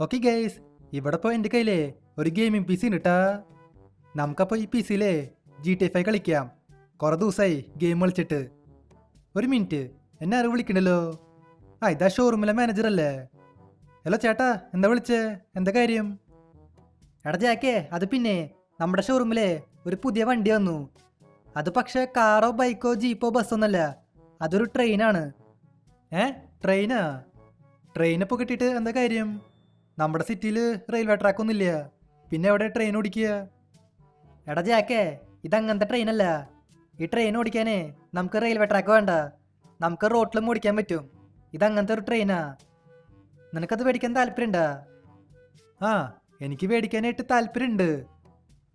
Okay guys, ഇവിടെ ഇപ്പോൾ എൻ്റെ കയ്യിലേ ഒരു ഗെയിമിംഗ് പി സി ഉണ്ട് കേട്ടാ. നമുക്കപ്പോൾ ഈ പി സിയിലേ GTA 5 കളിക്കാം. കുറേ ദിവസമായി ഗെയിം കളിച്ചിട്ട്. ഒരു മിനിറ്റ്, എന്നെ ആരും വിളിക്കണ്ടല്ലോ. ഇതാ ഷോറൂമിലെ മാനേജർ അല്ലേ? ഹലോ ചേട്ടാ, എന്താ വിളിച്ചേ? എന്താ കാര്യം? എടാ ജാക്കേ, അത് പിന്നെ നമ്മുടെ ഷോറൂമിലെ ഒരു പുതിയ വണ്ടി വന്നു. അത് പക്ഷേ കാറോ ബൈക്കോ ജീപ്പോ ബസ്സൊന്നല്ല, അതൊരു ട്രെയിനാണ്. ട്രെയിനാ? ട്രെയിനിപ്പോൾ കിട്ടിയിട്ട് എന്താ കാര്യം? നമ്മുടെ സിറ്റിയിൽ റെയിൽവേ ട്രാക്കൊന്നും ഇല്ല, പിന്നെ എവിടെ ട്രെയിൻ ഓടിക്കുക? എടാ ജാക്കേ, ഇതങ്ങനത്തെ ട്രെയിനല്ല. ഈ ട്രെയിൻ ഓടിക്കാനേ നമുക്ക് റെയിൽവേ ട്രാക്ക് വേണ്ട, നമുക്ക് റോട്ടിലും ഓടിക്കാൻ പറ്റും. ഇതങ്ങനത്തെ ഒരു ട്രെയിനാ. നിനക്കത് മേടിക്കാൻ താല്പര്യമുണ്ടാ? എനിക്ക് മേടിക്കാനായിട്ട് താല്പര്യമുണ്ട്.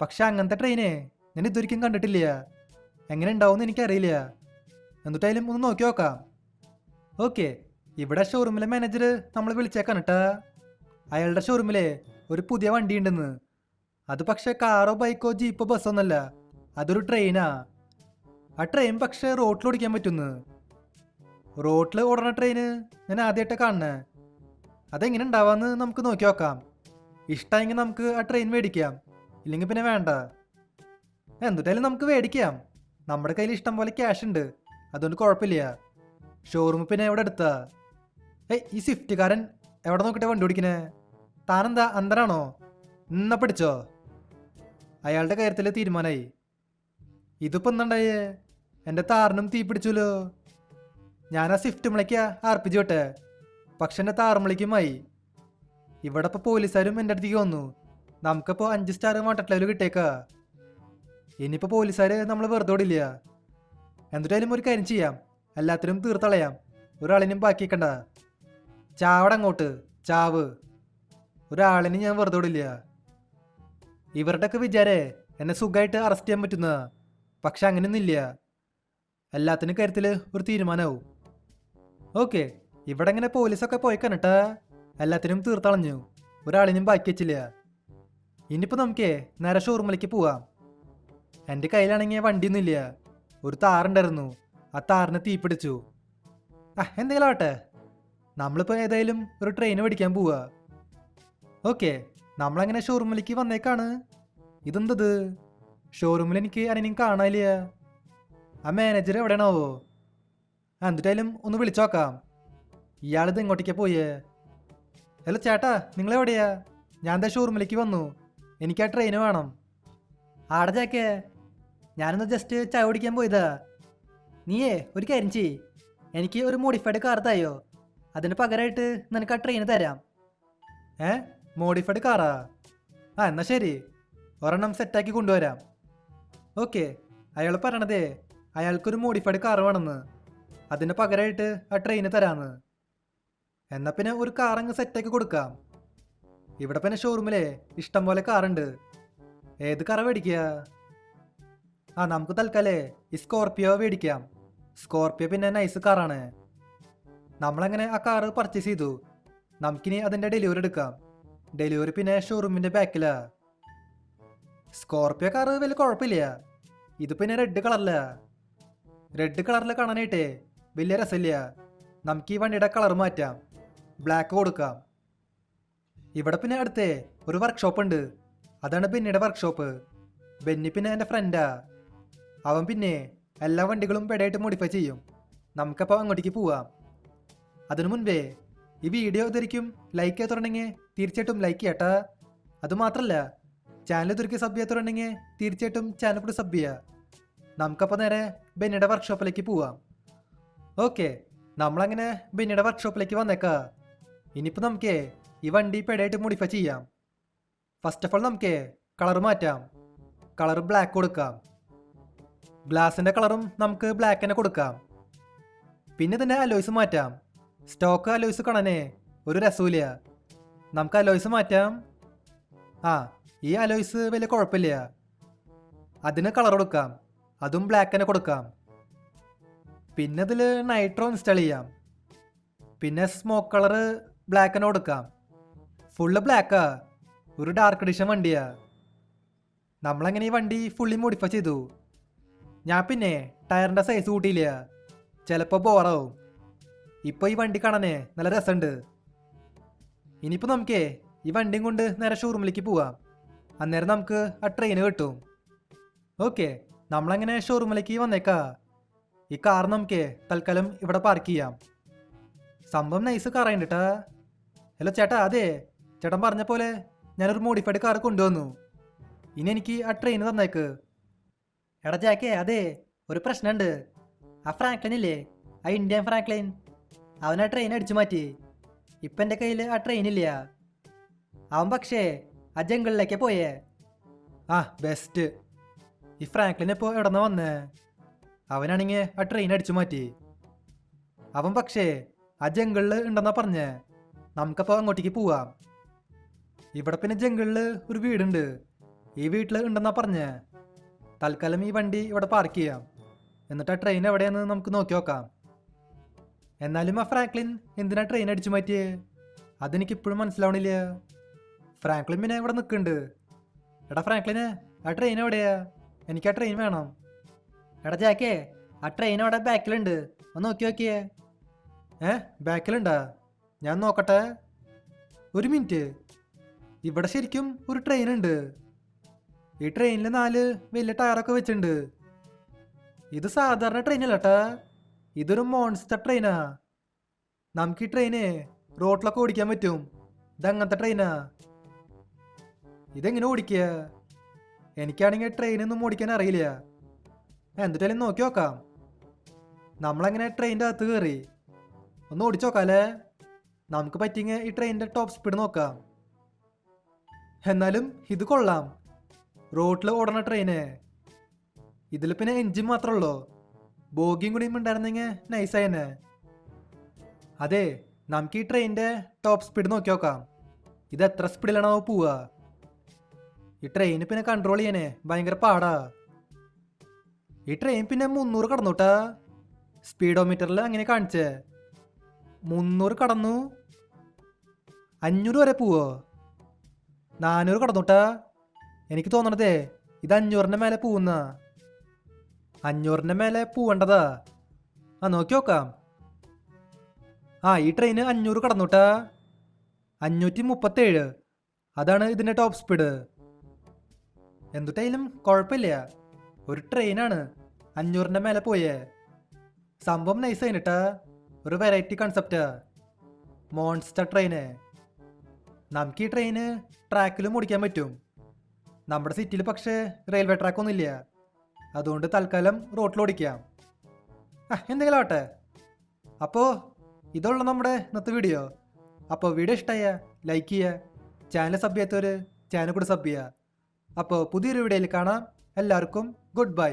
പക്ഷെ അങ്ങനത്തെ ട്രെയിന് ഞാൻ ഇതൊരിക്കലും കണ്ടിട്ടില്ല. എങ്ങനെ ഉണ്ടാവും എനിക്കറിയില്ല. എന്നിട്ടായാലും ഒന്ന് നോക്കി നോക്കാം. ഓക്കെ, ഇവിടെ ഷോറൂമിലെ മാനേജർ നമ്മൾ വിളിച്ചേക്കാണ് കേട്ടാ. അയാളുടെ ഷോറൂമിലെ ഒരു പുതിയ വണ്ടി ഉണ്ടെന്ന്. അത് പക്ഷേ കാറോ ബൈക്കോ ജീപ്പോ ബസ്സൊന്നല്ല, അതൊരു ട്രെയിനാ. ആ ട്രെയിൻ പക്ഷേ റോട്ടിൽ ഓടിക്കാൻ പറ്റുന്നു. റോട്ടിൽ ഓടണ ട്രെയിന് ഞാൻ ആദ്യമായിട്ട് കാണണേ. അതെങ്ങനെ ഉണ്ടാവാന്ന് നമുക്ക് നോക്കി നോക്കാം. ഇഷ്ടമെങ്കിൽ നമുക്ക് ആ ട്രെയിൻ മേടിക്കാം, ഇല്ലെങ്കിൽ പിന്നെ വേണ്ട. എന്നിട്ടായാലും നമുക്ക് മേടിക്കാം. നമ്മുടെ കയ്യിൽ ഇഷ്ടം പോലെ ക്യാഷ് ഉണ്ട്, അതുകൊണ്ട് കുഴപ്പമില്ല. ഷോറൂം പിന്നെ എവിടെ എടുത്താ? ഈ സ്വിഫ്റ്റുകാരൻ എവിടെ നോക്കിട്ടെ വണ്ടി ഓടിക്കണേ? താനെന്താ അന്തരാണോ? എന്നാ പിടിച്ചോ. അയാളുടെ കാര്യത്തിൽ തീരുമാനമായി. ഇതിപ്പോൾ എന്തുണ്ടായേ? എൻ്റെ താറിനും തീ പിടിച്ചല്ലോ. ഞാൻ ആ സ്വിഫ്റ്റ് വിളിക്കാ ആർപ്പിച്ചു വിട്ടെ, പക്ഷെ എൻ്റെ താറുമ്പളിക്കുമായി. ഇവിടെ ഇപ്പോൾ പോലീസുകാരും എൻ്റെ അടുത്തേക്ക് വന്നു. നമുക്കിപ്പോൾ 5 സ്റ്റാർ വാട്ടർ ലെവൽ കിട്ടിയേക്കാ. ഇനിയിപ്പോൾ പോലീസുകാർ നമ്മൾ വെറുതെ ഓടില്ല. എന്നിട്ടായാലും ഒരു കാര്യം ചെയ്യാം, എല്ലാത്തിനും തീർത്തളയാം. ഒരാളിനും ബാക്കിയേക്കണ്ട. ചാവടങ്ങോട്ട് ചാവ്. ഒരാളിനും ഞാൻ വെറുതെ ഓടില്ല. ഇവരുടെയൊക്കെ വിചാരേ എന്നെ സുഖമായിട്ട് അറസ്റ്റ് ചെയ്യാൻ പറ്റുന്ന, പക്ഷെ അങ്ങനെയൊന്നുമില്ല. എല്ലാത്തിനും കാര്യത്തിൽ ഒരു തീരുമാനമാവും. ഓക്കെ, ഇവിടെ ഇങ്ങനെ പോലീസൊക്കെ പോയി കണ്ടിട്ടാ എല്ലാത്തിനും തീർത്തളഞ്ഞു. ഒരാളിനും ബാക്കി വെച്ചില്ല. ഇനിയിപ്പോൾ നമുക്കേ നേരെ ഷോറൂമിലേക്ക് പോവാം. എൻ്റെ കയ്യിലാണെങ്കിൽ വണ്ടിയൊന്നുമില്ല. ഒരു താറുണ്ടായിരുന്നു, ആ താറിന് തീ പിടിച്ചു. എന്തെങ്കിലും ആവട്ടെ, നമ്മളിപ്പോൾ ഏതായാലും ഒരു ട്രെയിൻ മേടിക്കാൻ പോവാ. ഓക്കെ, നമ്മളങ്ങനെ ഷോറൂമിലേക്ക് വന്നേക്കാണ്. ഇതെന്തത്? ഷോറൂമിൽ എനിക്ക് ആരെയും കാണാനില്ല. ആ മാനേജർ എവിടെയാണാവോ? എന്നിട്ടായാലും ഒന്ന് വിളിച്ചു നോക്കാം. ഇയാളിത് എങ്ങോട്ടേക്കാ പോയേ? ഹലോ ചേട്ടാ, നിങ്ങളെവിടെയാ? ഞാൻ എന്താ ഷോറൂമിലേക്ക് വന്നു, എനിക്ക് ആ ട്രെയിന് വേണം. ആടെ ജാക്കേ, ഞാനൊന്ന് ജസ്റ്റ് ചായ കുടിക്കാൻ പോയതാ. നീയേ ഒരു കാര്യം ചെയ്യ്, എനിക്ക് ഒരു മോഡിഫൈഡ് കാർ തായോ, അതിന് പകരമായിട്ട് നിനക്ക് ആ ട്രെയിന് തരാം. മോഡിഫൈഡ് കാറാ? എന്നാ ശരി, ഒരെണ്ണം സെറ്റാക്കി കൊണ്ടുവരാം. ഓക്കെ, അയാൾ പറയണതേ അയാൾക്കൊരു മോഡിഫൈഡ് കാർ വേണമെന്ന്, അതിന് പകരമായിട്ട് ആ ട്രെയിന് തരാമെന്ന്. എന്നാൽ പിന്നെ ഒരു കാർ അങ്ങ് സെറ്റാക്കി കൊടുക്കാം. ഇവിടെ പിന്നെ ഷോറൂമിലെ ഇഷ്ടം പോലെ കാറുണ്ട്. ഏത് കാറാ മേടിക്കുക? നമുക്ക് തൽക്കാലേ ഈ സ്കോർപ്പിയോ മേടിക്കാം. സ്കോർപ്പിയോ പിന്നെ നൈസ് കാറാണ്. നമ്മളങ്ങനെ ആ കാറ് പർച്ചേസ് ചെയ്തു. നമുക്കിനി അതിൻ്റെ ഡെലിവറി എടുക്കാം. ഡെലിവറി പിന്നെ ഷോറൂമിൻ്റെ ബാക്കിലാ. സ്കോർപ്പിയോ കാറ് വലിയ കുഴപ്പമില്ല. ഇത് പിന്നെ റെഡ് കളറില്ല. റെഡ് കളറിൽ കാണാനായിട്ടേ വലിയ രസമില്ല. നമുക്ക് ഈ വണ്ടിയുടെ കളർ മാറ്റാം, ബ്ലാക്ക് കൊടുക്കാം. ഇവിടെ പിന്നെ അടുത്തേ ഒരു വർക്ക്ഷോപ്പ് ഉണ്ട്, അതാണ് ബെന്നിയുടെ വർക്ക്ഷോപ്പ്. ബെന്നി പിന്നെ എൻ്റെ ഫ്രണ്ടാ. അവൻ പിന്നെ എല്ലാ വണ്ടികളും പെടായിട്ട് മോഡിഫൈ ചെയ്യും. നമുക്കപ്പോൾ അങ്ങോട്ടേക്ക് പോവാം. അതിനു മുൻപേ ഈ വീഡിയോ ഇതായിരിക്കും ലൈക്ക് ചെയ്തിട്ടുണ്ടെങ്കിൽ തീർച്ചയായിട്ടും ലൈക്ക് ചെയ്യട്ടാ. അതുമാത്രമല്ല, ചാനൽ ഇതൊരിക്കൽ സബ് ചെയ്യാത്തുണ്ടെങ്കിൽ തീർച്ചയായിട്ടും ചാനൽ കൂടി സബ് ചെയ്യുക. നമുക്കപ്പോൾ നേരെ ബെന്നിയുടെ വർക്ക്ഷോപ്പിലേക്ക് പോവാം. ഓക്കെ, നമ്മളങ്ങനെ ബെന്നിയുടെ വർക്ക്ഷോപ്പിലേക്ക് വന്നേക്കാം. ഇനിയിപ്പോൾ നമുക്ക് ഈ വണ്ടി പെടായിട്ട് മോഡിഫൈ ചെയ്യാം. ഫസ്റ്റ് ഓഫ് ഓൾ നമുക്ക് കളർ മാറ്റാം. കളർ ബ്ലാക്ക് കൊടുക്കാം. ഗ്ലാസിൻ്റെ കളറും നമുക്ക് ബ്ലാക്ക് തന്നെ കൊടുക്കാം. പിന്നെ ഇതിൻ്റെ അലോയ്സ് മാറ്റാം. സ്റ്റോക്ക് അലോയ്സ് കാണാനേ ഒരു രസമില്ല. നമുക്ക് അലോയ്സ് മാറ്റാം. ഈ അലോയ്സ് വലിയ കുഴപ്പമില്ല. അതിന് കളർ കൊടുക്കാം, അതും ബ്ലാക്ക് തന്നെ കൊടുക്കാം. പിന്നെ ഇതിൽ നൈട്രോ ഇൻസ്റ്റാൾ ചെയ്യാം. പിന്നെ സ്മോക്ക് കളറ് ബ്ലാക്ക് തന്നെ കൊടുക്കാം. ഫുള്ള് ബ്ലാക്കാ, ഒരു ഡാർക്ക് എഡിഷൻ വണ്ടിയാ. നമ്മളങ്ങനെ ഈ വണ്ടി ഫുള്ളി മോഡിഫൈ ചെയ്തു. ഞാൻ പിന്നെ ടയറിൻ്റെ സൈസ് കൂട്ടിയില്ല, ചിലപ്പോൾ ബോറാവും. ഇപ്പോൾ ഈ വണ്ടി കാണാനേ നല്ല രസമുണ്ട്. ഇനിയിപ്പോൾ നമുക്കേ ഈ വണ്ടിയും കൊണ്ട് നേരെ ഷോറൂമിലേക്ക് പോവാം. അന്നേരം നമുക്ക് ആ ട്രെയിന് കിട്ടും. ഓക്കെ, നമ്മളങ്ങനെ ഷോറൂമിലേക്ക് വന്നേക്കാ. ഈ കാർ നമുക്ക് തൽക്കാലം ഇവിടെ പാർക്ക് ചെയ്യാം. സംഭവം നൈസ് കാറായിട്ട് കേട്ടാ. ഹലോ ചേട്ടാ, അതെ ചേട്ടൻ പറഞ്ഞ പോലെ ഞാനൊരു മോഡിഫൈഡ് കാർ കൊണ്ടുവന്നു. ഇനി എനിക്ക് ആ ട്രെയിൻ തന്നേക്ക്. എടാ ജാക്കേ, അതെ ഒരു പ്രശ്നമുണ്ട്. ആ ഫ്രാങ്ക്ലിൻ ഇല്ലേ, ആ ഇന്ത്യൻ ഫ്രാങ്ക്ലിൻ, അവൻ ആ ട്രെയിൻ അടിച്ചു മാറ്റി. ഇപ്പം എൻ്റെ കയ്യിൽ ആ ട്രെയിൻ ഇല്ല. അവൻ പക്ഷേ ആ ജംഗിളിലേക്ക് പോയേ. ആ ബെസ്റ്റ്. ഈ ഫ്രാങ്ക്ലിൻ ഇപ്പോൾ എവിടെ നിന്ന് വന്നേ? അവനാണെങ്കിൽ ആ ട്രെയിൻ അടിച്ചു മാറ്റി. അവൻ പക്ഷേ ആ ജംഗിളിൽ ഉണ്ടെന്നാ പറഞ്ഞേ. നമുക്കപ്പോൾ അങ്ങോട്ടേക്ക് പോവാം. ഇവിടെ പിന്നെ ജംഗിളിൽ ഒരു വീടുണ്ട്. ഈ വീട്ടിൽ ഉണ്ടെന്നാ പറഞ്ഞേ. തൽക്കാലം ഈ വണ്ടി ഇവിടെ പാർക്ക് ചെയ്യാം. എന്നിട്ട് ആ ട്രെയിൻ എവിടെയാണെന്ന് നമുക്ക് നോക്കി നോക്കാം. എന്നാലും ആ ഫ്രാങ്ക്ലിൻ എന്തിനാ ട്രെയിൻ അടിച്ചു മാറ്റിയേ? അതെനിക്കിപ്പോഴും മനസ്സിലാവണില്ല. ഫ്രാങ്ക്ലിൻ പിന്നെ ഇവിടെ നിൽക്കുന്നുണ്ട്. എടാ ഫ്രാങ്ക്ലിന്, ആ ട്രെയിൻ എവിടെയാ? എനിക്ക് ആ ട്രെയിൻ വേണം. എടാ ജാക്കേ, ആ ട്രെയിൻ അവിടെ ബാക്കിലുണ്ട്, ഒന്ന് നോക്കി നോക്കിയേ. ബാക്കിലുണ്ടാ? ഞാൻ നോക്കട്ടെ. ഒരു മിനിറ്റ്, ഇവിടെ ശരിക്കും ഒരു ട്രെയിൻ ഉണ്ട്. ഈ ട്രെയിനിൽ 4 വലിയ ടയറൊക്കെ വെച്ചിട്ടുണ്ട്. ഇത് സാധാരണ ട്രെയിനല്ലേട്ടാ, ഇതൊരു മോൺസ്റ്റർ ട്രെയിനാ. നമുക്ക് ഈ ട്രെയിന് റോഡിലൊക്കെ ഓടിക്കാൻ പറ്റും. ഇതങ്ങനത്തെ ട്രെയിനാ. ഇതെങ്ങനെ ഓടിക്കുക? എനിക്കാണെങ്കിൽ ട്രെയിനൊന്നും ഓടിക്കാൻ അറിയില്ല. എന്നിട്ടാലും നോക്കി നോക്കാം. നമ്മളങ്ങനെ ട്രെയിനിൻ്റെ അകത്ത് കയറി ഒന്ന് ഓടിച്ചു നോക്കാല്ലേ. നമുക്ക് പറ്റിയെങ്കിൽ ഈ ട്രെയിനിൻ്റെ ടോപ്പ് സ്പീഡ് നോക്കാം. എന്നാലും ഇത് കൊള്ളാം, റോഡിൽ ഓടണ ട്രെയിന്. ഇതിൽ പിന്നെ എൻജിൻ മാത്രമല്ലോ, ബോഗിയും കൂടിയും ഉണ്ടായിരുന്നെങ്കിൽ നൈസായനെ. അതെ, നമുക്ക് ഈ ട്രെയിനിൻ്റെ ടോപ്പ് സ്പീഡ് നോക്കി നോക്കാം. ഇത് എത്ര സ്പീഡിലാണോ പോവുക? ഈ ട്രെയിന് പിന്നെ കൺട്രോൾ ചെയ്യാനേ ഭയങ്കര പാടാ. ഈ ട്രെയിൻ പിന്നെ 300 കടന്നുട്ടാ. സ്പീഡോമീറ്ററിൽ അങ്ങനെ കാണിച്ചേ 300 കടന്നു. 500 വരെ പോവോ? 400 കടന്നുട്ടാ. എനിക്ക് തോന്നണതേ ഇത് 500ൻ്റെ മേലെ പോവുന്ന. 500ൻ്റെ മേലെ പോവേണ്ടതാ. ആ നോക്കി നോക്കാം. ആ ഈ ട്രെയിന് 500 കടന്നുട്ടാ. 537, അതാണ് ഇതിൻ്റെ ടോപ്പ് സ്പീഡ്. എന്തുട്ടായാലും കുഴപ്പമില്ല, ഒരു ട്രെയിനാണ് 500ൻ്റെ മേലെ പോയേ. സംഭവം നൈസായിട്ടാ, ഒരു വെറൈറ്റി കൺസെപ്റ്റാ. Monster train. നമുക്ക് ഈ ട്രെയിന് ട്രാക്കിലും ഓടിക്കാൻ പറ്റും. നമ്മുടെ സിറ്റിയിൽ പക്ഷേ റെയിൽവേ ട്രാക്കൊന്നും ഇല്ല. അതുകൊണ്ട് തൽക്കാലം റോട്ടിൽ ഓടിക്കാം. എന്തെങ്കിലും ആവട്ടെ. അപ്പോൾ ഇതുള്ള നമ്മുടെ ഇന്നത്തെ വീഡിയോ. അപ്പോൾ വീഡിയോ ഇഷ്ടമായ ലൈക്ക് ചെയ്യുക, ചാനൽ സബ് ചെയ്യാത്തവർ ചാനൽ കൂടെ സബ് ചെയ്യുക. അപ്പോൾ പുതിയൊരു വീഡിയോയിൽ കാണാം. എല്ലാവർക്കും ഗുഡ് ബൈ.